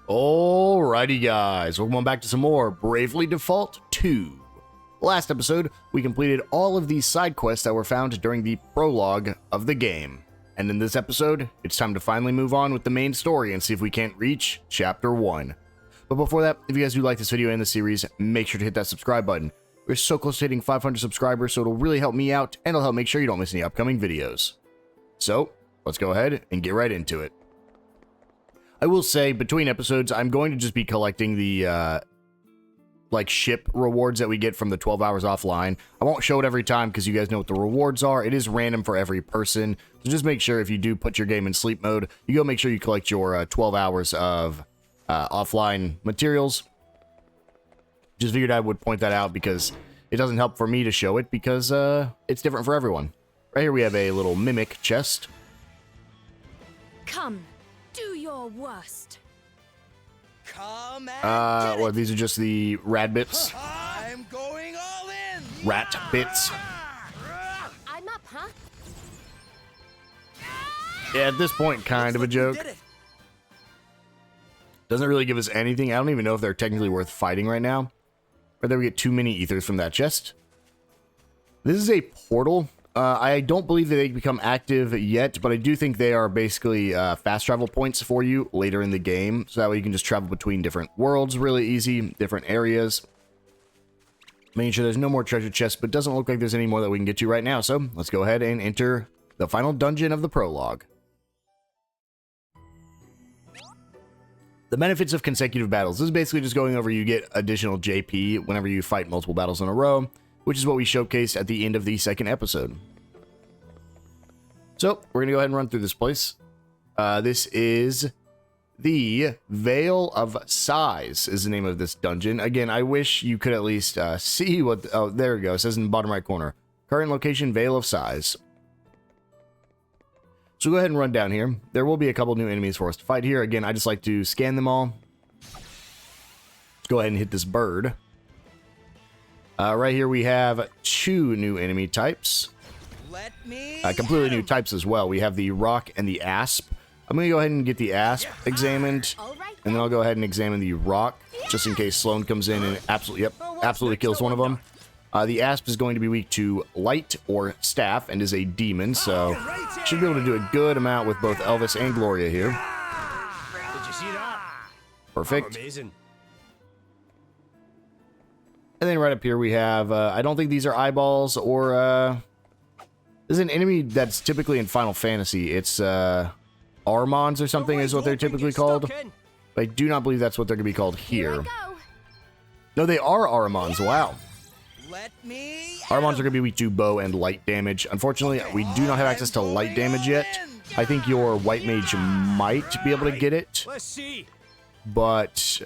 Alrighty guys, welcome on back to some more Bravely Default 2. Last episode, we completed all of these side quests that were found during the prologue of the game. And in this episode, it's time to finally move on with the main story and see if we can't reach Chapter 1. But before that, if you guys do like this video and the series, make sure to hit that subscribe button. We're so close to hitting 500 subscribers, so it'll really help me out, and it'll help make sure you don't miss any upcoming videos. So, let's go ahead and get right into it. I will say, between episodes, I'm going to just be collecting the, ship rewards that we get from the 12 hours offline. I won't show it every time because you guys know what the rewards are. It is random for every person. So just make sure if you do put your game in sleep mode, you go make sure you collect your 12 hours of offline materials. Just figured I would point that out because it doesn't help for me to show it because it's different for everyone. Right here we have a little mimic chest. Come. Do your worst. Come and well, these are just the rad bits. I'm going all in. Rat bits. I'm up, huh? Yeah, at this point, kind of a joke. Doesn't really give us anything. I don't even know if they're technically worth fighting right now. Right there we get 2 mini ethers from that chest. This is a portal. I don't believe that they become active yet, but I do think they are basically fast travel points for you later in the game. So that way you can just travel between different worlds really easy, different areas. Making sure there's no more treasure chests, but doesn't look like there's any more that we can get to right now. So let's go ahead and enter the final dungeon of the prologue. The benefits of consecutive battles. This is basically just going over you get additional JP whenever you fight multiple battles in a row, which is what we showcased at the end of the second episode. So, we're going to go ahead and run through this place. This is the Veil of Sighs is the name of this dungeon. Again, I wish you could at least see what... oh, there we go. It says in the bottom right corner. Current location, Veil of Sighs. So go ahead and run down here. There will be a couple new enemies for us to fight here. Again, I just like to scan them all. Let's go ahead and hit this bird. Right here we have 2 new enemy types. Completely new types as well. We have the rock and the asp. I'm going to go ahead and get the asp examined, and then I'll go ahead and examine the rock, just in case Sloan comes in and absolutely kills one of them. The asp is going to be weak to light or staff and is a demon, so should be able to do a good amount with both Elvis and Gloria here. Did you see that? Perfect. Amazing. And then right up here we have, I don't think these are eyeballs or, this is an enemy that's typically in Final Fantasy. It's, Armons or something is what they're typically called. But I do not believe that's what they're going to be called here. No, they are Armons. Wow. Armons are going to be weak to bow and light damage. Unfortunately, we do not have access to light damage yet. I think your white mage might be able to get it. But,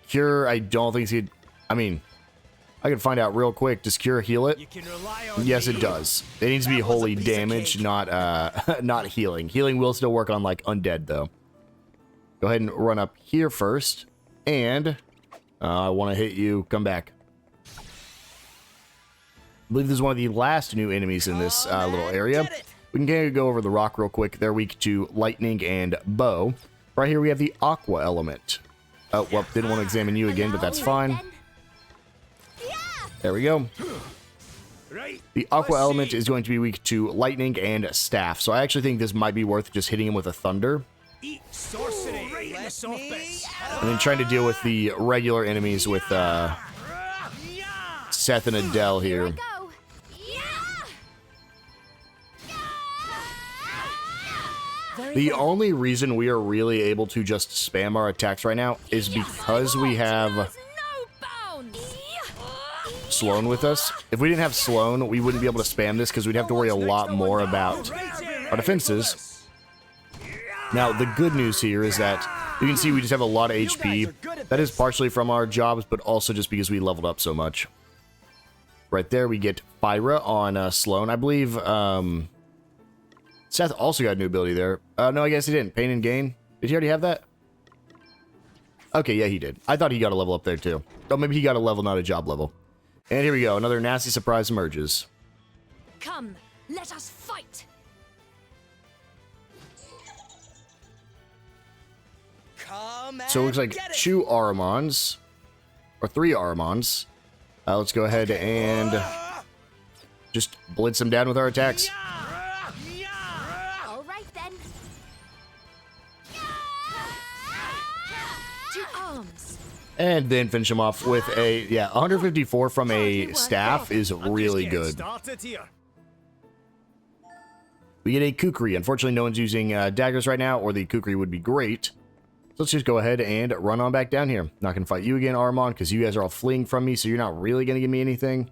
Cure, I don't think he'd... I mean... I can find out real quick. Does Cure heal it? Yes, it does. It needs to be holy damage, not not healing. Healing will still work on, like, undead, though. Go ahead and run up here first. And I want to hit you. Come back. I believe this is one of the last new enemies in this little area. We can go over the rock real quick. They're weak to lightning and bow. Right here we have the aqua element. Oh, well, didn't want to examine you again, but that's fine. There we go. The aqua element is going to be weak to lightning and staff, so I actually think this might be worth just hitting him with a thunder. And then trying to deal with the regular enemies with Seth and Adelle here. The only reason we are really able to just spam our attacks right now is because we have Sloan with us. If we didn't have Sloan, we wouldn't be able to spam this because we'd have to worry a lot more about our defenses. Now, the good news here is that you can see we just have a lot of HP. That is partially from our jobs, but also just because we leveled up so much. Right there, we get Fyra on Sloan. I believe Seth also got a new ability there. No, I guess he didn't. Pain and Gain. Did he already have that? Okay, yeah, he did. I thought he got a level up there, too. Oh, maybe he got a level, not a job level. And here we go. Another nasty surprise emerges. Come, let us fight. Come So it looks like get it. 2 Aramons, or 3 Aramons. Let's go ahead and just blitz them down with our attacks. All right then. To arms. And then finish them off with a, 154 from a staff is really good. Started here. We get a kukri. Unfortunately, no one's using daggers right now, or the kukri would be great. So let's just go ahead and run on back down here. Not going to fight you again, Aramon, because you guys are all fleeing from me, so you're not really going to give me anything.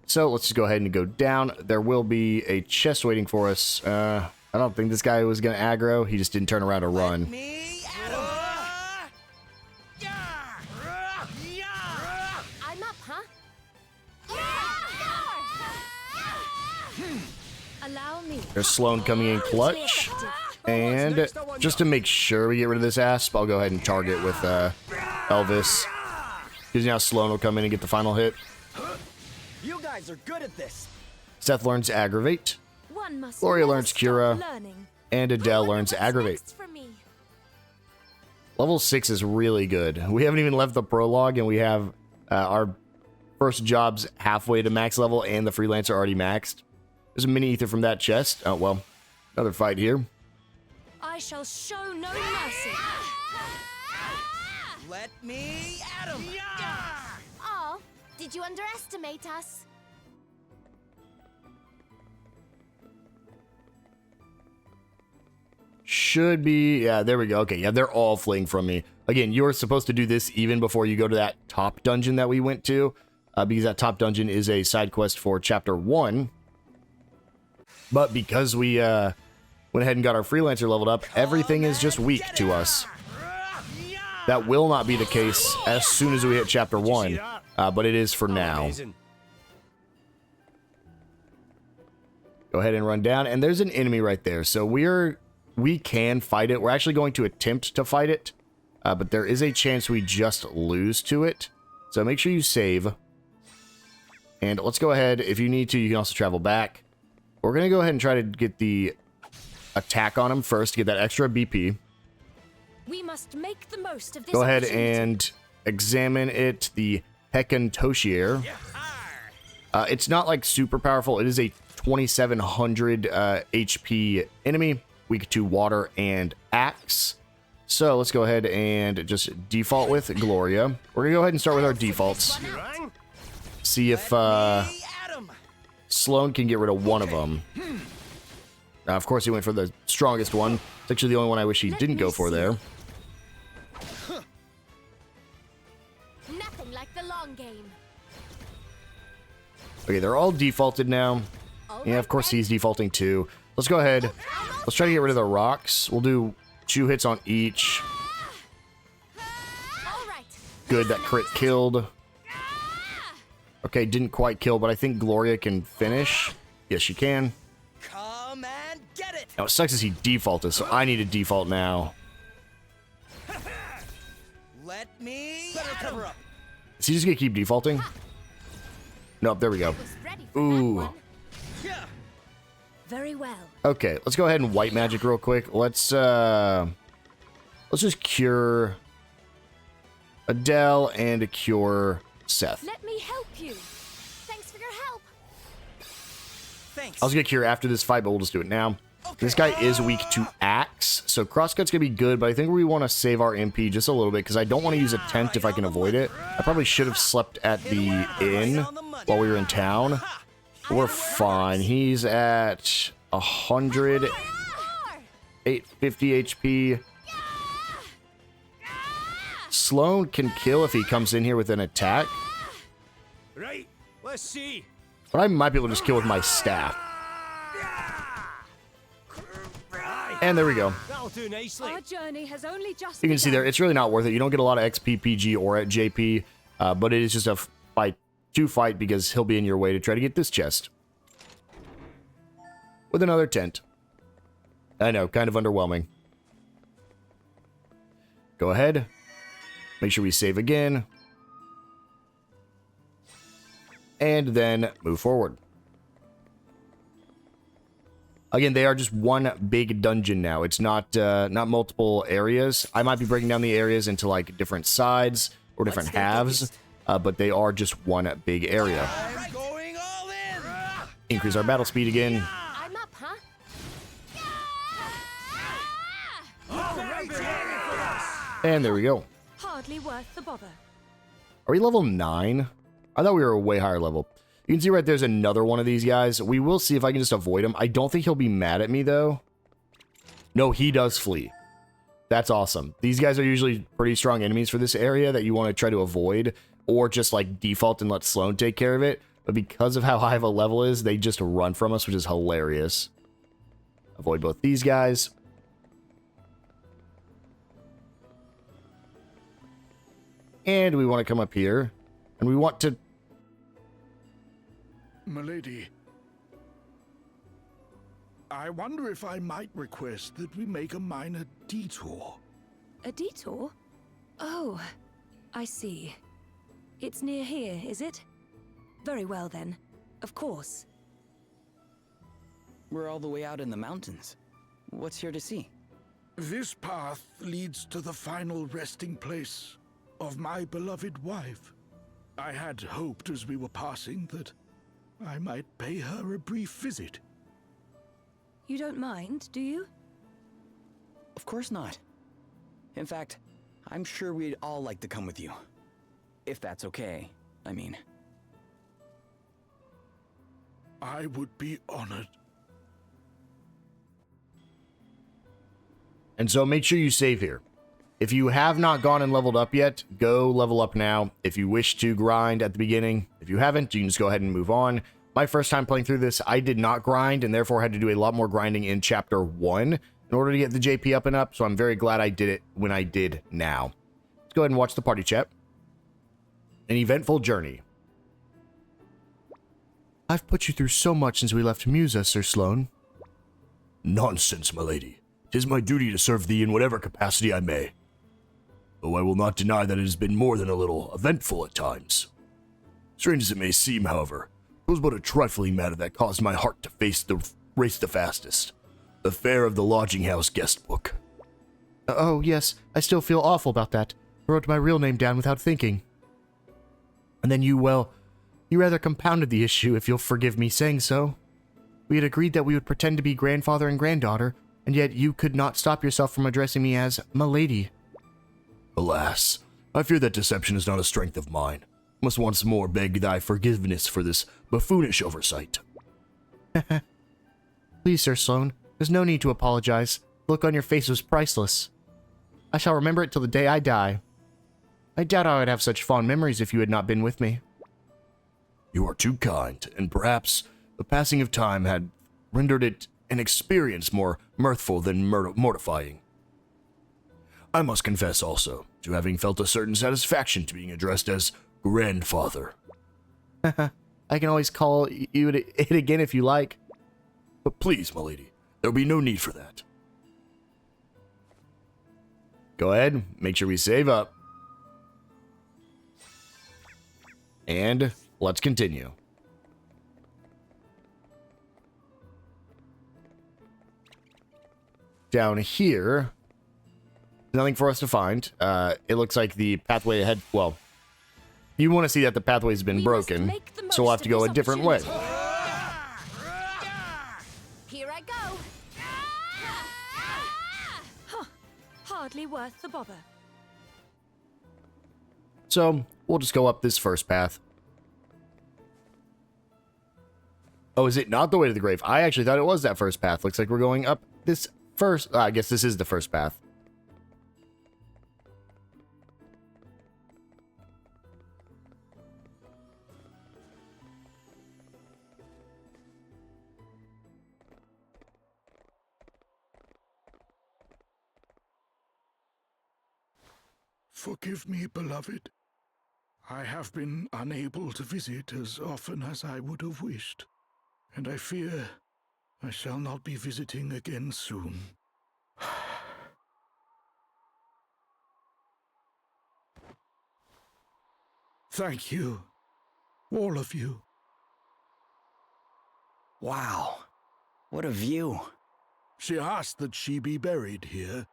So let's just go ahead and go down. There will be a chest waiting for us. I don't think this guy was going to aggro. He just didn't turn around to run. Me, Adam. I'm up, huh? Allow me. There's Sloan coming in clutch. And just to make sure we get rid of this asp, I'll go ahead and target with Elvis. Because now Sloan will come in and get the final hit. You guys are good at this. Seth learns Aggravate. One must Gloria never learns stop Cura. learning. And I Adelle wonder learns what's Aggravate. next for me. Level 6 is really good. We haven't even left the prologue, and we have our first jobs halfway to max level, and the freelancer already maxed. There's a mini ether from that chest. Oh, well. Another fight here. I shall show no mercy. Let me, Adam. Oh, did you underestimate us? Should be, yeah, there we go. Okay, yeah, they're all fleeing from me. Again, you're supposed to do this even before you go to that top dungeon that we went to, because that top dungeon is a side quest for Chapter 1. But because we went ahead and got our freelancer leveled up, everything is just weak to us. That will not be the case as soon as we hit Chapter 1, but it is for now. Amazing. Go ahead and run down, and there's an enemy right there, so we can fight it. We're actually going to attempt to fight it, but there is a chance we just lose to it. So make sure you save. And let's go ahead. If you need to, you can also travel back. We're going to go ahead and try to get the attack on him first to get that extra BP. We must make the most of this. Go ahead opportunity. and examine it, the Hekantoshier. It's not like super powerful. It is a 2700 HP enemy. Weak to water and axe. So let's go ahead and just default with Gloria. We're going to go ahead and start with our defaults. See if Adam. Sloan can get rid of one of them. Of course, he went for the strongest one. It's actually the only one I wish he didn't go for there. Nothing like the long game. Okay, they're all defaulted now. All Yeah, right of course then. he's defaulting too. Let's go ahead. Let's try to get rid of the rocks. We'll do 2 hits on each. All right. Good, that crit killed. Okay, didn't quite kill, but I think Gloria can finish. Yes, she can. Come and get it. Now, it sucks as he defaulted, so I need to default now. Let me, Adam. Cover up. Is he just gonna keep defaulting? Nope, there we go. Was ready for Ooh. that one. Very well. Okay, let's go ahead and white magic real quick. Let's just cure Adelle and cure Seth. Let me help you. Thanks for your help. Thanks. I was gonna cure after this fight, but we'll just do it now. This guy is weak to axe, so crosscut's gonna be good, but I think we want to save our MP just a little bit because I don't want to use a tent if I can avoid it. I probably should have slept at the inn while we were in town. We're fine. He's at 100, 850 HP. Sloan can kill if he comes in here with an attack, Right. Let's see. but I might be able to just kill with my staff. And there we go. That'll do nicely. Our journey has only just You can see begun. there, it's really not worth it. You don't get a lot of XP, PG, or at JP, but it is just a fight to fight because he'll be in your way to try to get this chest. With another tent. I know, kind of underwhelming. Go ahead. Make sure we save again. And then move forward. Again, they are just one big dungeon now. It's not not multiple areas. I might be breaking down the areas into like different sides or different halves, but they are just one big area. I'm going all in. Increase our battle speed again. I'm up, huh? And there we go. Hardly worth the bother. Are we level 9? I thought we were a way higher level. You can see right there's another one of these guys. We will see if I can just avoid him. I don't think he'll be mad at me, though. No, he does flee. That's awesome. These guys are usually pretty strong enemies for this area that you want to try to avoid, or just, like, default and let Sloan take care of it. But because of how high of a level is, they just run from us, which is hilarious. Avoid both these guys. And we want to come up here, and we want to... Milady, I wonder if I might request that we make a minor detour. A detour? Oh, I see. It's near here, is it? Very well then. Of course. We're all the way out in the mountains. What's here to see? This path leads to the final resting place of my beloved wife. I had hoped as we were passing that I might pay her a brief visit. You don't mind, do you? Of course not. In fact, I'm sure we'd all like to come with you. If that's okay, I mean. I would be honored. And so make sure you save here. If you have not gone and leveled up yet, go level up now. If you wish to grind at the beginning, if you haven't, you can just go ahead and move on. My first time playing through this, I did not grind and therefore had to do a lot more grinding in Chapter 1 in order to get the JP up and up, so I'm very glad I did it when I did now. Let's go ahead and watch the party chat. An eventful journey. I've put you through so much since we left Musa, Sir Sloan. Nonsense, my lady. 'Tis my duty to serve thee in whatever capacity I may. Though I will not deny that it has been more than a little eventful at times. Strange as it may seem, however, it was but a trifling matter that caused my heart to race the fastest. The fare of the lodging house guest book. Oh, yes, I still feel awful about that. I wrote my real name down without thinking. And then you rather compounded the issue, if you'll forgive me saying so. We had agreed that we would pretend to be grandfather and granddaughter, and yet you could not stop yourself from addressing me as "m'lady." Alas, I fear that deception is not a strength of mine. Must once more beg thy forgiveness for this buffoonish oversight. Please, Sir Sloan, there's no need to apologize. The look on your face was priceless. I shall remember it till the day I die. I doubt I would have such fond memories if you had not been with me. You are too kind, and perhaps the passing of time had rendered it an experience more mirthful than mortifying. I must confess also to having felt a certain satisfaction to being addressed as grandfather. I can always call you it again if you like. But please, my lady, there'll be no need for that. Go ahead, make sure we save up. And let's continue. Down here, nothing for us to find. It looks like the pathway ahead, well, you want to see that the pathway's been broken, so we'll have to go a different way. Here I go. Hardly worth the bother. So, we'll just go up this first path. Oh, is it not the way to the grave? I actually thought it was that first path. Looks like we're going up this first... I guess this is the first path. Forgive me, beloved. I have been unable to visit as often as I would have wished, and I fear I shall not be visiting again soon. Thank you, all of you. Wow. What a view. She asked that she be buried here.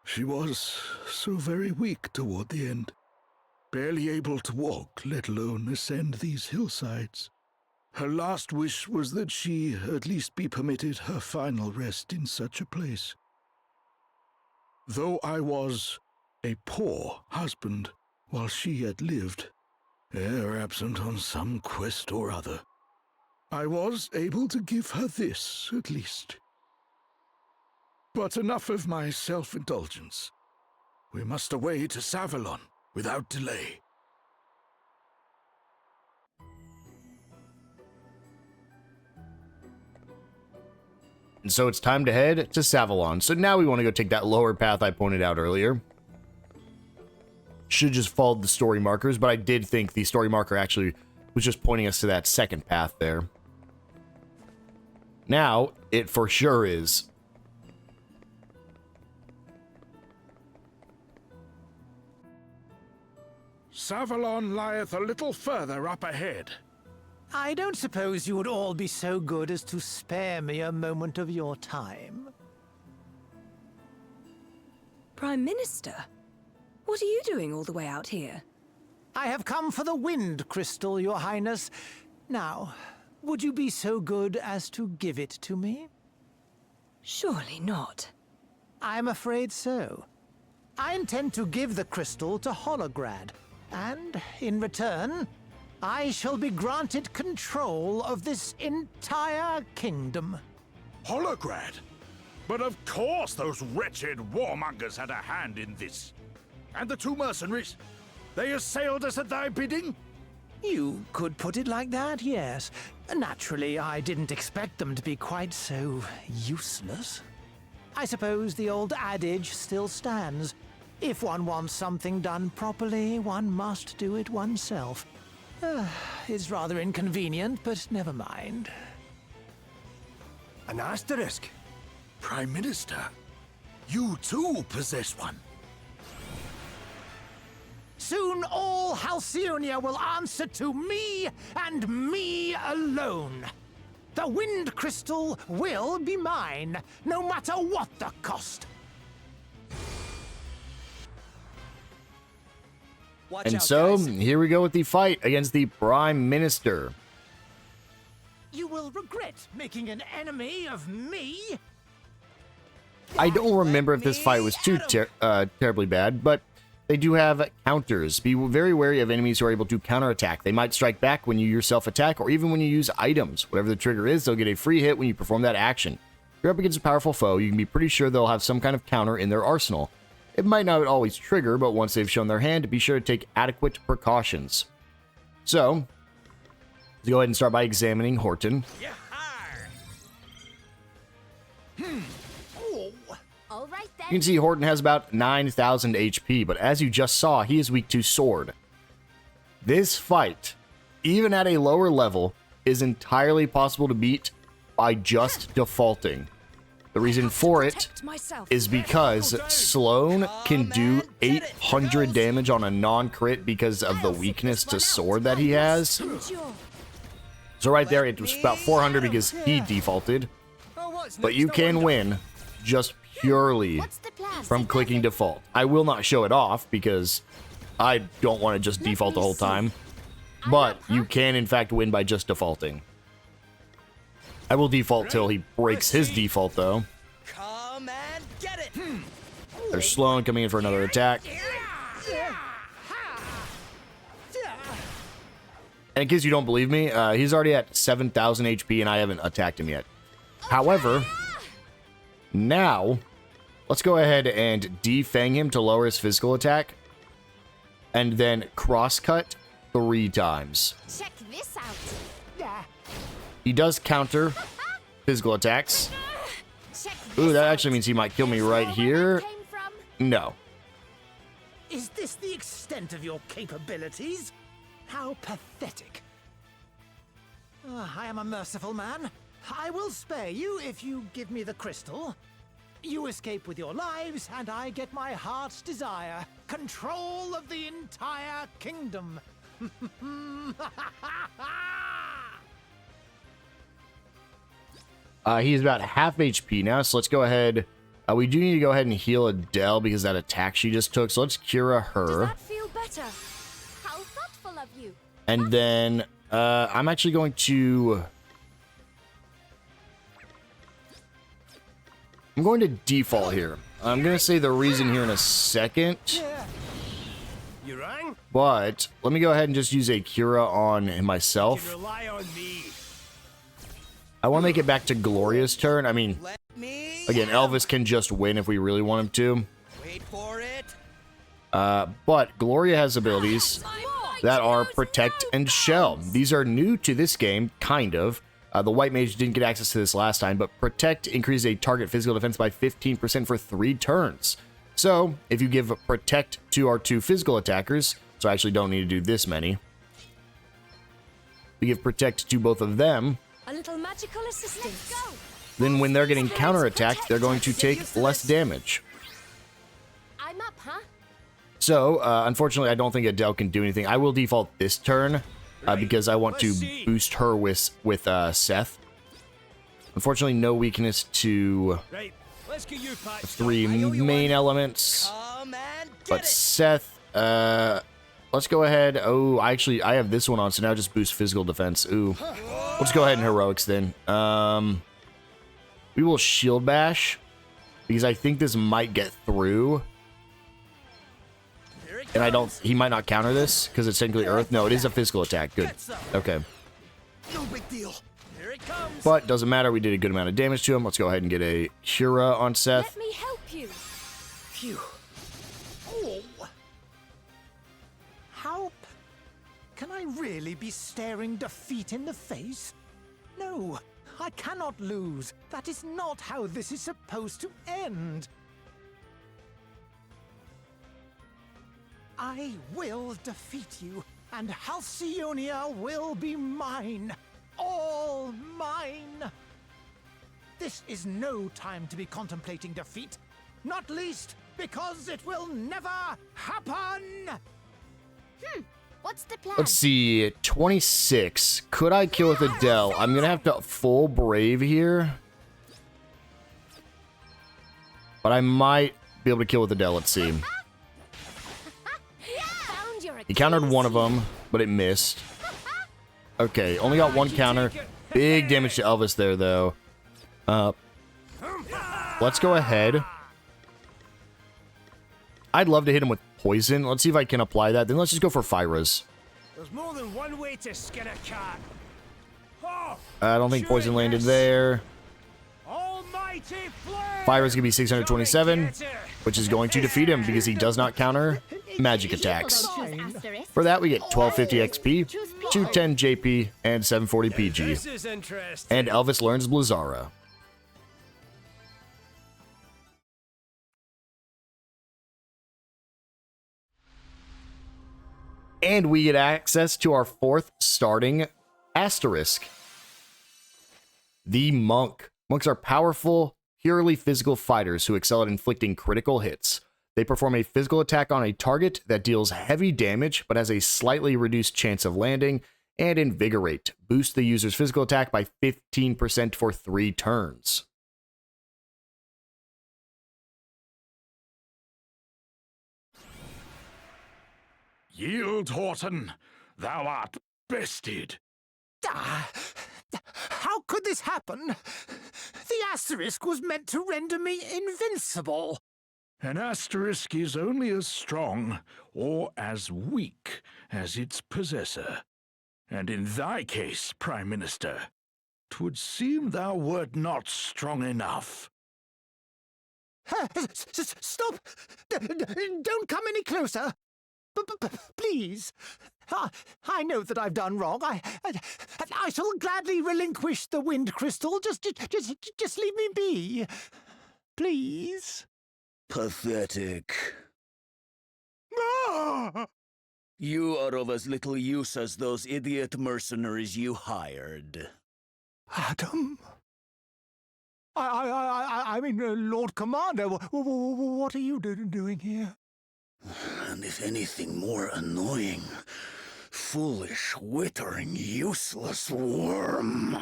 She was so very weak toward the end. Barely able to walk, let alone ascend these hillsides. Her last wish was that she at least be permitted her final rest in such a place. Though I was a poor husband while she had lived, heir absent on some quest or other, I was able to give her this, at least. But enough of my self-indulgence. We must away to Savalon without delay. And so it's time to head to Savalon. So now we want to go take that lower path I pointed out earlier. Should just follow the story markers, but I did think the story marker actually was just pointing us to that second path there. Now, it for sure is. Savalon lieth a little further up ahead. I don't suppose you would all be so good as to spare me a moment of your time. Prime Minister? What are you doing all the way out here? I have come for the wind crystal, Your Highness. Now, would you be so good as to give it to me? Surely not. I'm afraid so. I intend to give the crystal to Holograd, and in return, I shall be granted control of this entire kingdom. Holograd? But of course those wretched warmongers had a hand in this. And the two mercenaries? They assailed us at thy bidding? You could put it like that, yes. Naturally, I didn't expect them to be quite so useless. I suppose the old adage still stands. If one wants something done properly, one must do it oneself. It's rather inconvenient, but never mind. An asterisk? Prime Minister, you too possess one. Soon all Halcyonia will answer to me, and me alone. The wind crystal will be mine, no matter what the cost. Watch And out, so, guys. here we go with the fight against the Prime Minister. You will regret making an enemy of me. I don't remember if this fight was too terribly bad, but they do have counters. Be very wary of enemies who are able to counterattack. They might strike back when you yourself attack, or even when you use items. Whatever the trigger is, they'll get a free hit when you perform that action. If you're up against a powerful foe, you can be pretty sure they'll have some kind of counter in their arsenal. It might not always trigger, but once they've shown their hand, be sure to take adequate precautions. So, let's go ahead and start by examining Horton. All right You then. can see Horton has about 9,000 HP, but as you just saw, he is weak to sword. This fight, even at a lower level, is entirely possible to beat by just defaulting. The reason for it Protect myself. is because Sloane can do 800 damage on a non-crit because of the weakness to sword that he has. Endure. So right there, it was about 400 because he defaulted. But you can win just purely What's the plan? from clicking default. I will not show it off because I don't want to just default the whole time. But you can in fact win by just defaulting. I will default till he breaks his default though. Come and get it. There's Sloane coming in for another attack. And in case you don't believe me, he's already at 7,000 HP and I haven't attacked him yet. However, now, let's go ahead and defang him to lower his physical attack. And then crosscut 3 times. Check this out. He does counter physical attacks. Check Ooh, this that out. actually means he might kill me Guess right where here. that came from? No. Is this the extent of your capabilities? How pathetic. I am a merciful man. I will spare you if you give me the crystal. You escape with your lives, and I get my heart's desire. Control of the entire kingdom. He's about half HP now, so let's go ahead. We do need to go ahead and heal Adelle because that attack she just took. So let's cure her. Does that feel better? How thoughtful of you. And then I'm actually going to... I'm going to default here. I'm going to say the reason here in a second. You rang? But let me go ahead and just use a Cura on myself. Rely on me. I want to make it back to Gloria's turn. I mean, again, Elvis can just win if we really want him to. Wait for it. But Gloria has abilities that are Protect and Shell. These are new to this game, kind of. The White Mage didn't get access to this last time, but Protect increases a target physical defense by 15% for 3 turns. So, if you give Protect to our 2 physical attackers, so I actually don't need to do this many. We give Protect to both of them. A little magical assistance. Then when they're getting counterattacked, they're going to take less damage. I'm up, huh? So, unfortunately, I don't think Adelle can do anything. I will default this turn because I want to boost her with Seth. Unfortunately, no weakness to Right, let's get you patched up. 3 main elements. But Seth, let's go ahead. Oh, I have this one on, so now just boost physical defense. Ooh. Let's go ahead and heroics then. We will shield bash because I think this might get through. And he might not counter this because it's technically earth. No, it is a physical attack. Good. Okay. No big deal. Here it comes. But doesn't matter. We did a good amount of damage to him. Let's go ahead and get a Cura on Seth. Let me help you. Phew. Oh. How can I really be staring defeat in the face? No, I cannot lose. That is not how this is supposed to end. I will defeat you, and Halcyonia will be mine. All mine. This is no time to be contemplating defeat. Not least because it will never happen! What's the plan? Let's see. 26. Could I kill with Adelle? I'm going to have to full brave here. But I might be able to kill with Adelle. Let's see. Found your He countered one of them, but it missed. Okay, only got 1 counter. Big damage to Elvis there, though. Let's go ahead. I'd love to hit him with poison. Let's see if I can apply that. Then let's just go for Fyra's. There's more than one way to skin a cat. Oh, I don't think sure poison it landed is. there. Almighty flame! Fyra's gonna be 627, Get it. which is going to defeat him because he does not counter magic attacks. asterisk. For that, we get 1250 XP, 210 JP, and 740 PG. This is interesting. And Elvis learns Blizzara. And we get access to our 4th starting asterisk. The Monk. Monks are powerful, purely physical fighters who excel at inflicting critical hits. They perform a physical attack on a target that deals heavy damage but has a slightly reduced chance of landing, and Invigorate. Boost the user's physical attack by 15% for 3 turns. Yield, Horton. Thou art bested. Ah, how could this happen? The asterisk was meant to render me invincible. An asterisk is only as strong or as weak as its possessor. And in thy case, Prime Minister, 'twould seem thou wert not strong enough. Stop! Don't come any closer! Please. I know that I've done wrong. I shall gladly relinquish the wind crystal. Just leave me be. Please. Pathetic. Ah! You are of as little use as those idiot mercenaries you hired. Adam? I mean, Lord Commander, what are you doing here? And if anything more annoying, foolish, wittering, useless worm.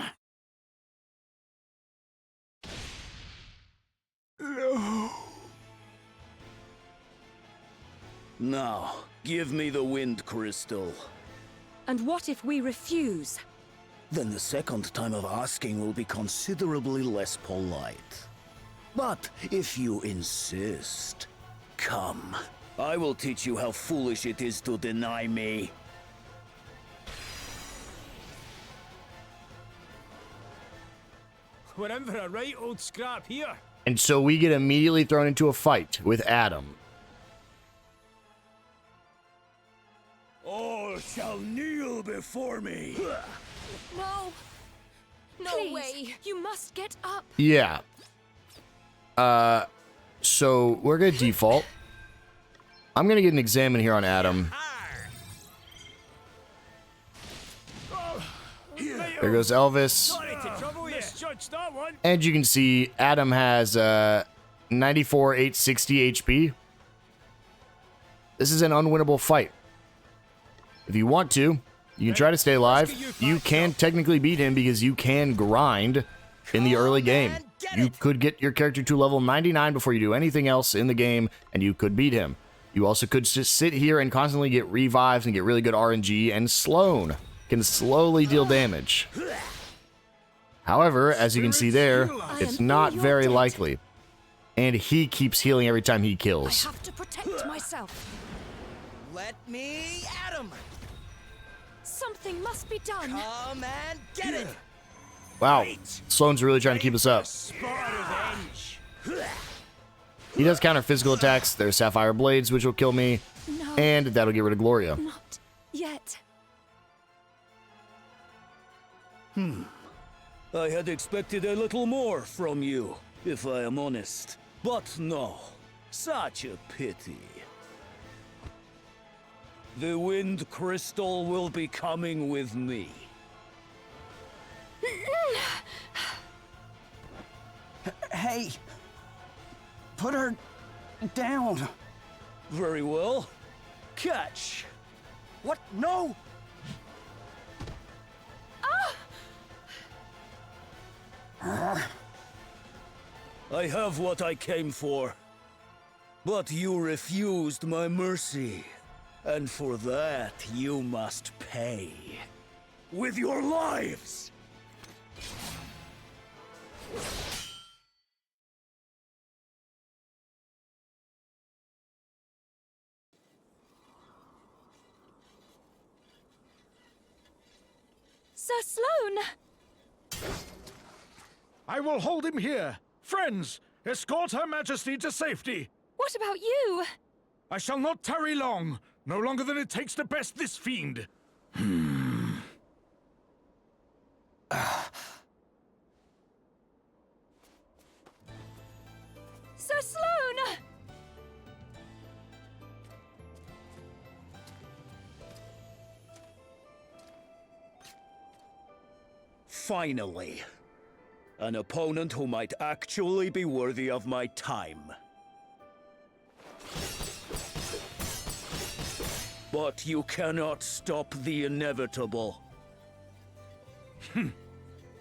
Now, give me the wind crystal. And what if we refuse? Then the second time of asking will be considerably less polite. But if you insist, come. I will teach you how foolish it is to deny me. We're in for a right old scrap here. And so we get immediately thrown into a fight with Adam. All shall kneel before me. No. No Please. way. You must get up. Yeah. So we're gonna default. I'm gonna get an examine here on Adam. There goes Elvis. Sorry to trouble you. Misjudged that one. And you can see Adam has 94,860 HP. This is an unwinnable fight. If you want to, you can try to stay alive. You can technically beat him because you can grind in the early game. You could get your character to level 99 before you do anything else in the game, and you could beat him. You also could just sit here and constantly get revives and get really good RNG, and Sloan can slowly deal damage. However, as you can see there, it's not very likely. And he keeps healing every time he I kills. have to protect myself. Let me at him! Something must be done. Come and get it! Wow, Sloan's really trying to keep us up. Spot of revenge. He does counter physical attacks. There's Sapphire Blades, which will kill me. No, And that'll get rid of Gloria. not yet. I had expected a little more from you, if I am honest. But no, such a pity. The wind crystal will be coming with me. Hey! Put her down! Very well. Catch! What? No! I have what I came for. But you refused my mercy. And for that, you must pay. With your lives! Sir Sloan! I will hold him here. Friends, escort Her Majesty to safety. What about you? I shall not tarry long. No longer than it takes to best this fiend. Sir Sloan! Finally. An opponent who might actually be worthy of my time. But you cannot stop the inevitable.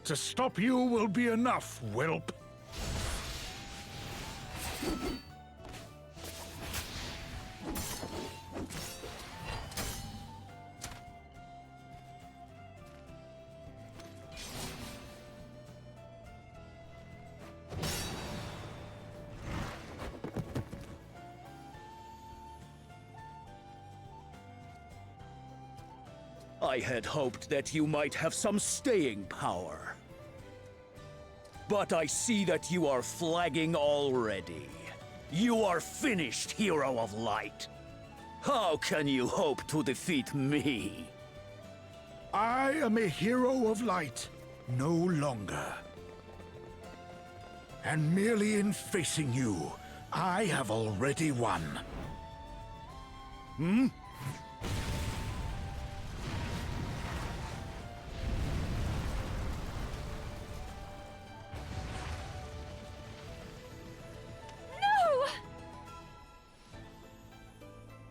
To stop you will be enough, whelp. I had hoped that you might have some staying power. But I see that you are flagging already. You are finished, Hero of Light. How can you hope to defeat me? I am a hero of light, no longer. And merely in facing you, I have already won. No!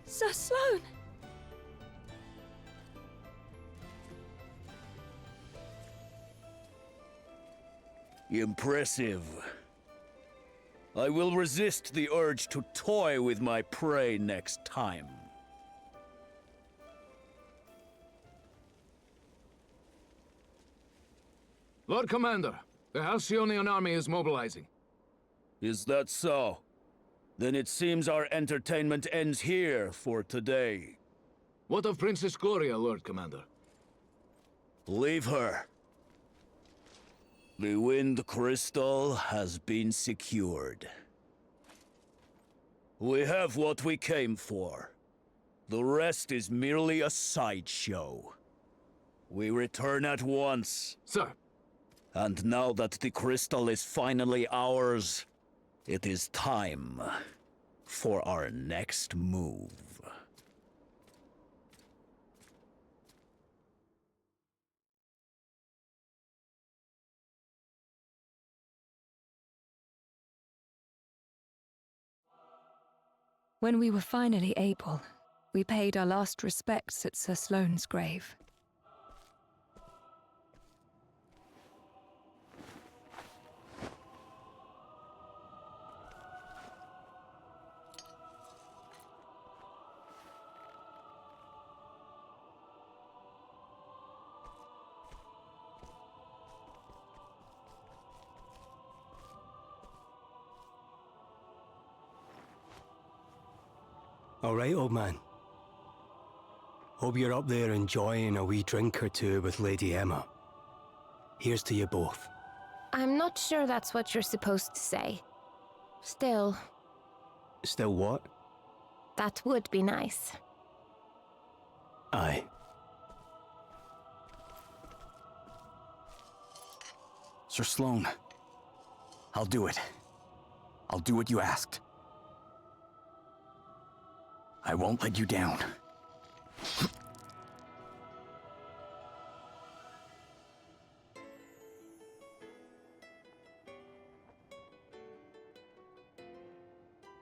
Sir Sloan! Impressive. I will resist the urge to toy with my prey next time. Lord Commander, the Halcyonian army is mobilizing. Is that so? Then it seems our entertainment ends here for today. What of Princess Gloria, Lord Commander? Leave her. The Wind Crystal has been secured. We have what we came for. The rest is merely a sideshow. We return at once. Sir. And now that the crystal is finally ours, it is time for our next move. When we were finally able, we paid our last respects at Sir Sloane's grave. All right, old man. Hope you're up there enjoying a wee drink or two with Lady Emma. Here's to you both. I'm not sure that's what you're supposed to say. Still, Still what? that would be nice. Aye. Sir Sloane, I'll do it. I'll do what you asked. I won't let you down.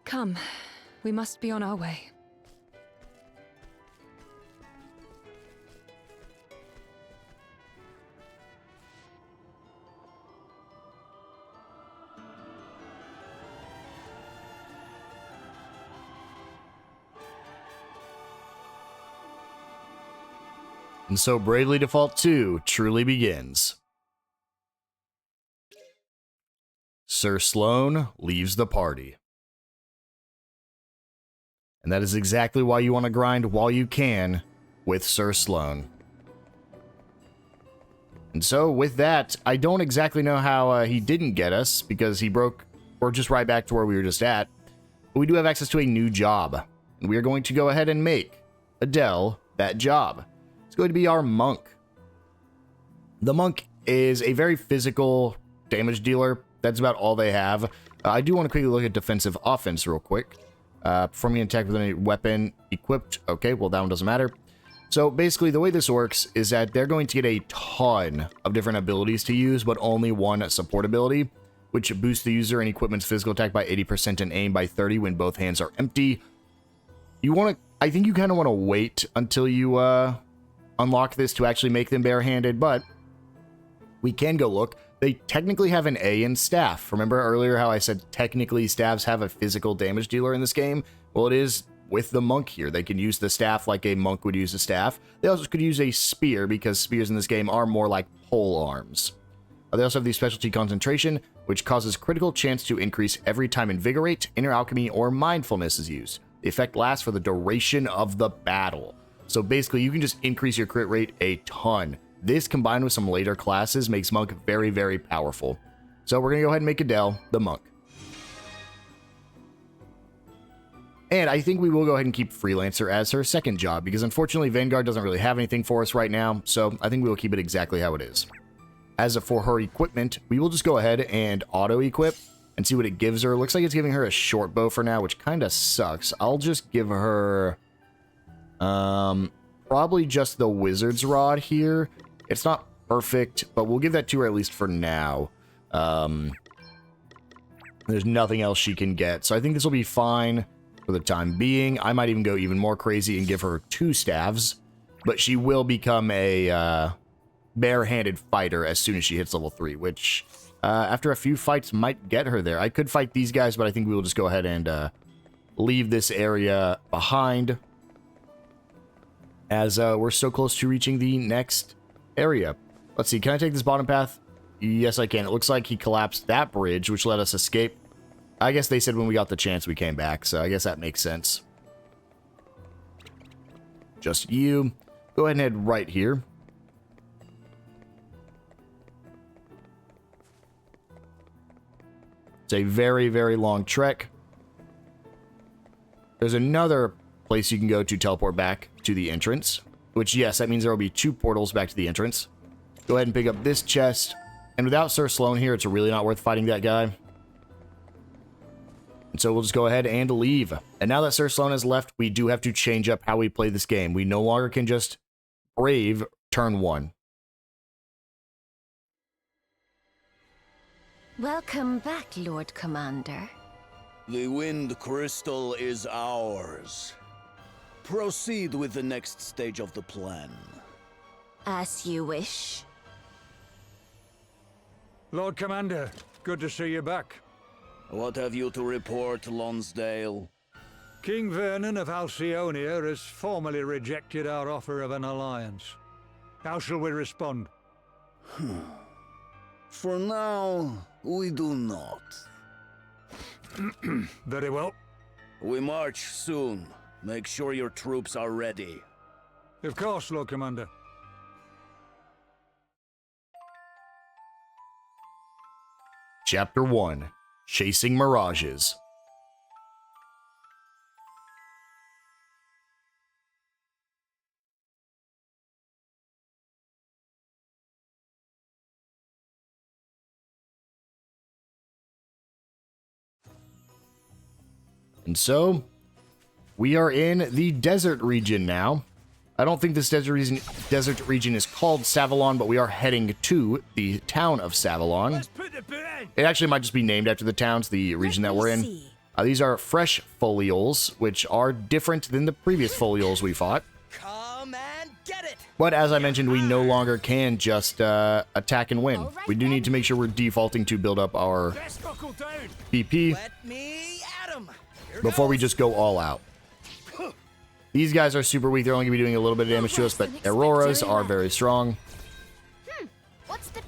Come, we must be on our way. And so Bravely Default 2 truly begins. Sir Sloane leaves the party. And that is exactly why you want to grind while you can with Sir Sloane. And so with that, I don't exactly know how he didn't get us, because he broke, or just right back to where we were just at. But we do have access to a new job, and we are going to go ahead and make Adelle that job. It's going to be our monk. The monk is a very physical damage dealer. That's about all they have. I do want to quickly look at defensive offense real quick. Performing an attack with any weapon equipped. Okay, well, that one doesn't matter. So basically, the way this works is that they're going to get a ton of different abilities to use, but only one support ability, which boosts the user and equipment's physical attack by 80% and aim by 30 when both hands are empty. You want to, I think you kind of want to wait until you unlock this to actually make them barehanded, but we can go look. They technically have an A in staff. Remember earlier how I said technically staffs have a physical damage dealer in this game? Well, it is with the monk here. They can use the staff like a monk would use a staff. They also could use a spear, because spears in this game are more like pole arms. They also have the specialty concentration, which causes critical chance to increase every time Invigorate, Inner Alchemy, or Mindfulness is used. The effect lasts for the duration of the battle. So basically, you can just increase your crit rate a ton. This, combined with some later classes, makes Monk very, very powerful. So we're going to go ahead and make Adelle the Monk. And I think we will go ahead and keep Freelancer as her second job, because unfortunately Vanguard doesn't really have anything for us right now, so I think we will keep it exactly how it is. As for her equipment, we will just go ahead and auto-equip and see what it gives her. Looks like it's giving her a short bow for now, which kind of sucks. I'll just give her probably just the Wizard's Rod here. It's not perfect, but we'll give that to her at least for now. There's nothing else she can get, so I think this will be fine for the time being. I might even go even more crazy and give her 2 staves, but she will become a barehanded fighter as soon as she hits level 3, which after a few fights might get her there. I could fight these guys, but I think we will just go ahead and leave this area behind, as we're so close to reaching the next area. Let's see, can I take this bottom path? Yes, I can. It looks like he collapsed that bridge, which let us escape. I guess they said when we got the chance we came back, so I guess that makes sense. Just you. Go ahead and head right here. It's a very, very long trek. There's another place you can go to teleport back to the entrance, which, yes, that means there will be 2 portals back to the entrance. Go ahead and pick up this chest. And without Sir Sloan here, it's really not worth fighting that guy. And so we'll just go ahead and leave. And now that Sir Sloan has left, we do have to change up how we play this game. We no longer can just brave turn 1. Welcome back, Lord Commander. The Wind Crystal is ours. Proceed with the next stage of the plan. As you wish. Lord Commander, good to see you back. What have you to report, Lonsdale? King Vernon of Halcyonia has formally rejected our offer of an alliance. How shall we respond? For now, we do not. Very well. We march soon. Make sure your troops are ready. Of course, Lord Commander. Chapter 1. Chasing Mirages. And so, we are in the desert region now. I don't think this desert region is called Savalon, but we are heading to the town of Savalon. It actually might just be named after the towns, the region that we're in. These are fresh folioles, which are different than the previous folioles we fought. Come and get it. But as I mentioned, we no longer can just attack and win. We do need to make sure we're defaulting to build up our BP before we just go all out. These guys are super weak. They're only going to be doing a little bit of damage to us, but Auroras are very strong.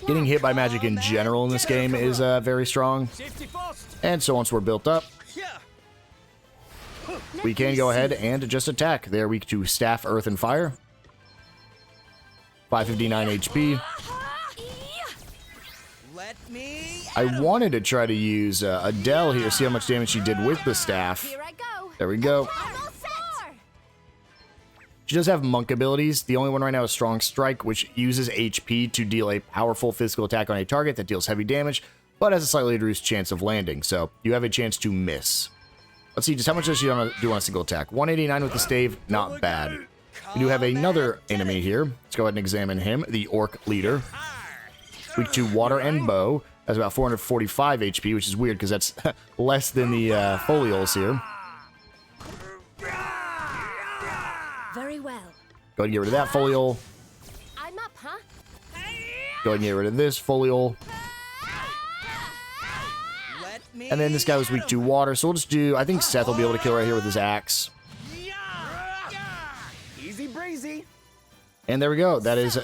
Getting hit by magic in general in this game is very strong. And so once we're built up, we can go ahead and just attack. They're weak to Staff, Earth, and Fire. 559 HP. I wanted to try to use Adelle here, see how much damage she did with the staff. There we go. She does have monk abilities. The only one right now is Strong Strike, which uses HP to deal a powerful physical attack on a target that deals heavy damage, but has a slightly reduced chance of landing, so you have a chance to miss. Let's see, just how much does she do on a single attack? 189 with the stave, not bad. We do have another enemy here. Let's go ahead and examine him, the Orc Leader. Weak to Water and Bow. Has about 445 HP, which is weird because that's less than the folioles here. Very well. Go ahead and get rid of that foliole. I'm up, huh? Go ahead and get rid of this foliole. And then this guy was weak to water, so we'll just do... I think Seth will be able to kill right here with his axe. Easy breezy. And there we go. That is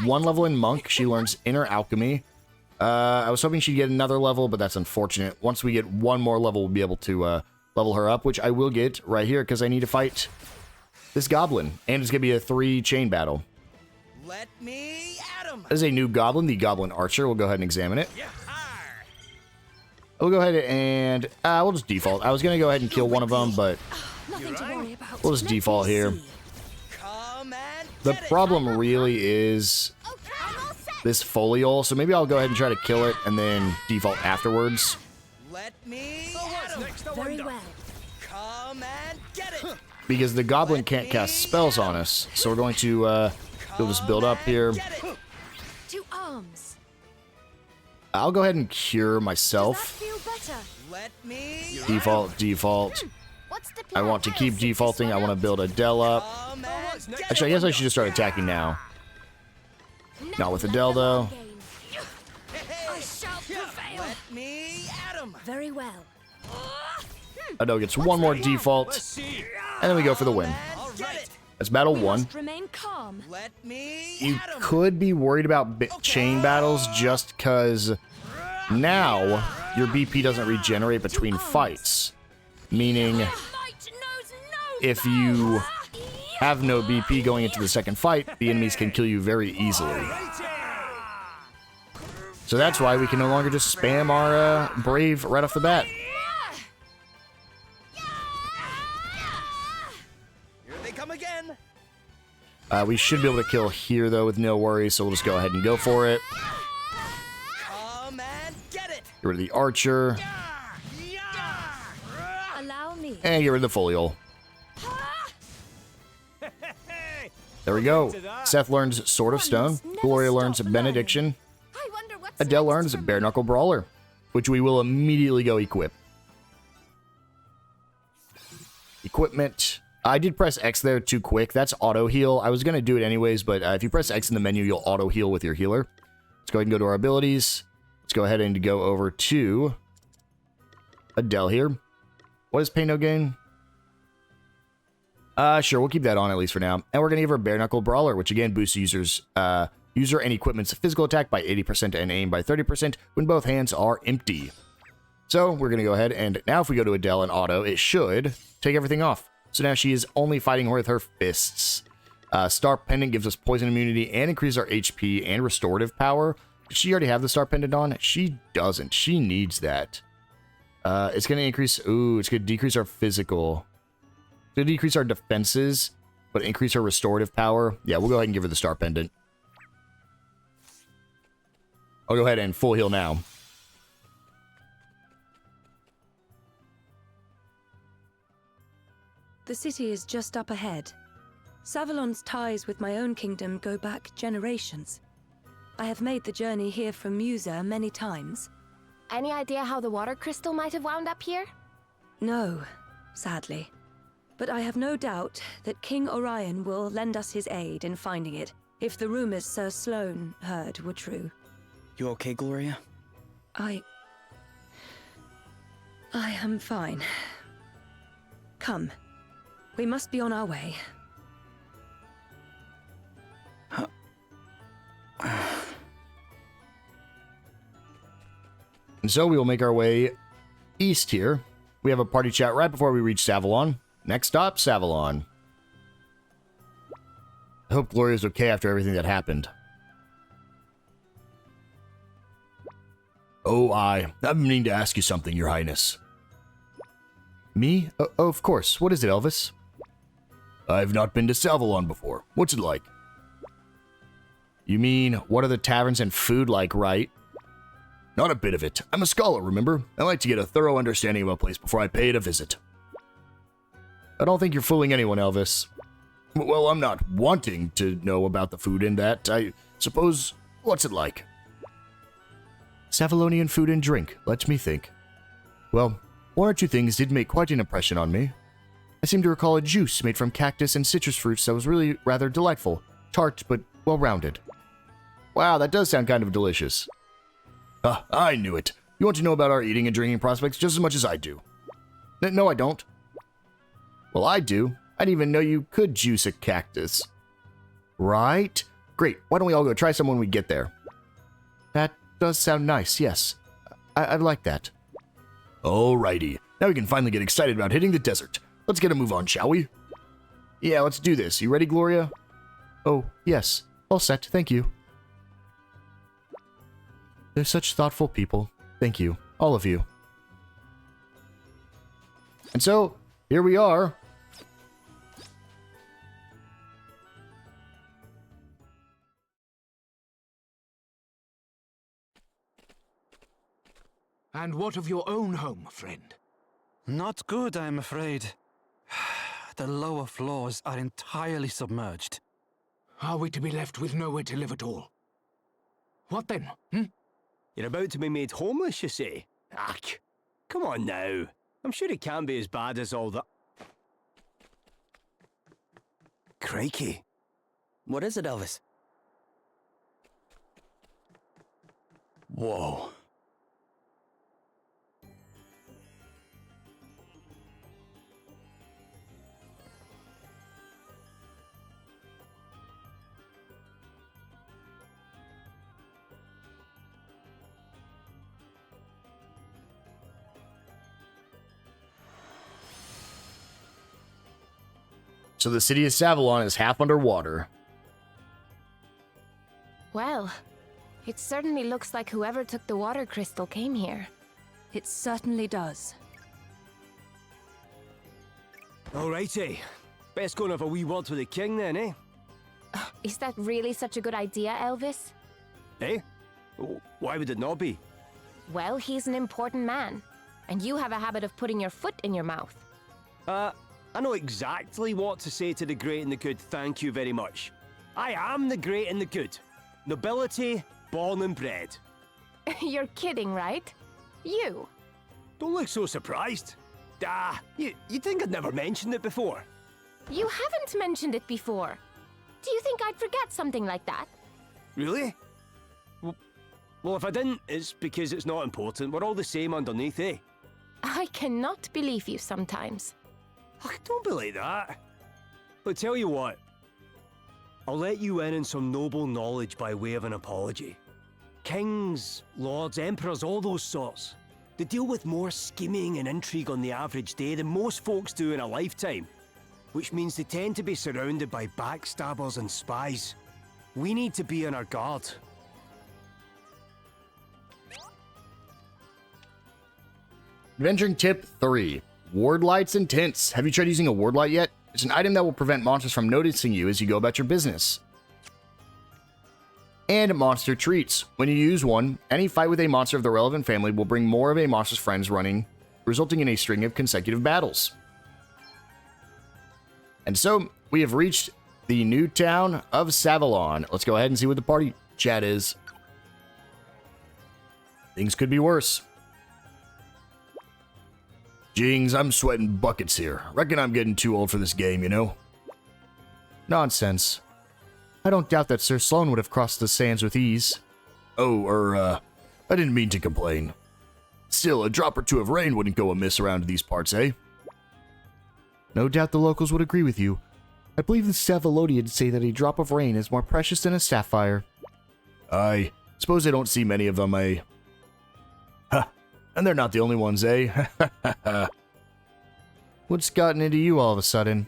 1 level in Monk. She learns Inner Alchemy. I was hoping she'd get another level, but that's unfortunate. Once we get 1 more level, we'll be able to level her up, which I will get right here because I need to fight this goblin. And it's going to be a 3 chain battle. Let me at him. There's a new goblin, the Goblin Archer. We'll go ahead and examine it. We'll go ahead and... we'll just default. I was going to go ahead and kill one of them, but Nothing to worry about. we'll just default here. The problem really is this foliole, so maybe I'll go ahead and try to kill it and then default afterwards. Let me at him. Very well. Come and get it. Because the goblin can't cast spells on us, so we're going to we'll just build up here. To arms. I'll go ahead and cure myself. Let me. Default. What's the I plan? want to keep defaulting. I want to build Adelle up. Actually, I guess I should just start attacking now. Not with Adelle, though. I shall perfect. me at him. Very well. Adelle gets one more default, and then we go for the win. That's battle We 1. must remain calm. Let me You at him. could be worried about chain battles just because now your BP doesn't regenerate between fights. Meaning, if you have no BP going into the second fight, the enemies can kill you very easily. So that's why we can no longer just spam our Brave right off the bat. Here they come again. We should be able to kill here, though, with no worries, so we'll just go ahead and go for it. Come and get it. Get rid of the Archer, Allow me. and get rid of the Folial. There we go. Seth learns Sword of Stone, Gloria learns Benediction, I wonder what's Adelle next learns for me. Bare Knuckle Brawler, which we will immediately go equip. Equipment. I did press X there too quick. That's auto heal. I was going to do it anyways, but if you press X in the menu, you'll auto heal with your healer. Let's go ahead and go to our abilities. Let's go ahead and go over to Adelle here. What is Pay No Gain? Sure, we'll keep that on at least for now. And we're going to give her Bare Knuckle Brawler, which again boosts user and equipment's physical attack by 80% and aim by 30% when both hands are empty. So we're going to go ahead and now if we go to Adelle and auto, it should take everything off. So now she is only fighting with her fists. Star Pendant gives us poison immunity and increases our HP and restorative power. Does she already have the Star Pendant on? She doesn't. She needs that. It's going to increase... Ooh, it's going to decrease our physical. It's going to decrease our defenses, but increase our restorative power. Yeah, we'll go ahead and give her the Star Pendant. I'll go ahead and full heal now. The city is just up ahead. Savalon's ties with my own kingdom go back generations. I have made the journey here from Musa many times. Any idea how the water crystal might have wound up here? No, sadly. But I have no doubt that King Orion will lend us his aid in finding it, if the rumors Sir Sloane heard were true. You okay, Gloria? I am fine. Come. We must be on our way. And so we will make our way east here. We have a party chat right before we reach Savalon. Next stop, Savalon. I hope Gloria's okay after everything that happened. Oh, I've been meaning to ask you something, Your Highness. Me? Oh, of course. What is it, Elvis? I've not been to Savalon before. What's it like? You mean, what are the taverns and food like, right? Not a bit of it. I'm a scholar, remember? I like to get a thorough understanding of a place before I pay it a visit. I don't think you're fooling anyone, Elvis. Well, I'm not wanting to know about the food in that. I suppose, what's it like? Savalonian food and drink. Let me think. Well, one or two things did make quite an impression on me. I seem to recall a juice made from cactus and citrus fruits that was really rather delightful. Tart, but well-rounded. Wow, that does sound kind of delicious. I knew it. You want to know about our eating and drinking prospects just as much as I do. No, I don't. Well, I do. I didn't even know you could juice a cactus. Right? Great. Why don't we all go try some when we get there? That does sound nice, yes. I'd like that. Alrighty. Now we can finally get excited about hitting the desert. Let's get a move on, shall we? Yeah, let's do this. You ready, Gloria? Oh, yes. All set, thank you. They're such thoughtful people. Thank you. All of you. And so, here we are. And what of your own home, friend? Not good, I'm afraid. The lower floors are entirely submerged. Are we to be left with nowhere to live at all? What then, You're about to be made homeless, you say? Ach, come on now. I'm sure it can't be as bad as all that. Crikey. What is it, Elvis? Whoa. So the city of Savalon is half underwater. Well, it certainly looks like whoever took the water crystal came here. It certainly does. Alrighty. Best go and have a wee word with the king then, eh? Is that really such a good idea, Elvis? Eh? Why would it not be? Well, he's an important man, and you have a habit of putting your foot in your mouth. I know exactly what to say to the great and the good, thank you very much. I am the great and the good. Nobility, born and bred. You're kidding, right? You? Don't look so surprised. You'd think I'd never mentioned it before. You haven't mentioned it before. Do you think I'd forget something like that? Really? Well, if I didn't, it's because it's not important. We're all the same underneath, eh? I cannot believe you sometimes. Oh, don't be like that. But tell you what, I'll let you in on some noble knowledge by way of an apology. Kings, lords, emperors, all those sorts, they deal with more scheming and intrigue on the average day than most folks do in a lifetime, which means they tend to be surrounded by backstabbers and spies. We need to be on our guard. Adventuring tip 3. Ward lights and tints. Have you tried using a ward light yet? It's an item that will prevent monsters from noticing you as you go about your business. And monster treats. When you use one, any fight with a monster of the relevant family will bring more of a monster's friends running, resulting in a string of consecutive battles. And so, we have reached the new town of Savalon. Let's go ahead and see what the party chat is. Things could be worse. Jings, I'm sweating buckets here. Reckon I'm getting too old for this game, you know? Nonsense. I don't doubt that Sir Sloan would have crossed the sands with ease. I didn't mean to complain. Still, a drop or two of rain wouldn't go amiss around these parts, eh? No doubt the locals would agree with you. I believe the Savalonians say that a drop of rain is more precious than a sapphire. I suppose I don't see many of them, eh? Ha! And they're not the only ones, eh? What's gotten into you all of a sudden?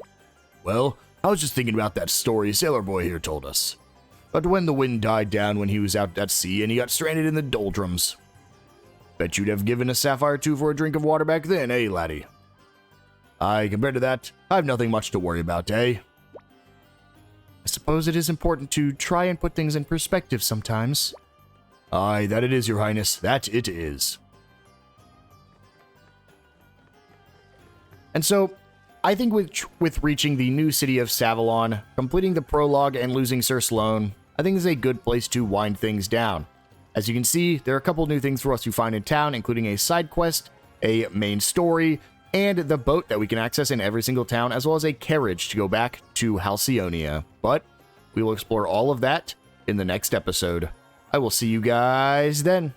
Well, I was just thinking about that story Sailor Boy here told us. But when the wind died down when he was out at sea and he got stranded in the doldrums. Bet you'd have given a sapphire or two for a drink of water back then, eh, laddie? Aye, compared to that, I've nothing much to worry about, eh? I suppose it is important to try and put things in perspective sometimes. Aye, that it is, your highness, that it is. And so, I think with reaching the new city of Savalon, completing the prologue and losing Sir Sloan, I think is a good place to wind things down. As you can see, there are a couple new things for us to find in town, including a side quest, a main story, and the boat that we can access in every single town, as well as a carriage to go back to Halcyonia. But we will explore all of that in the next episode. I will see you guys then.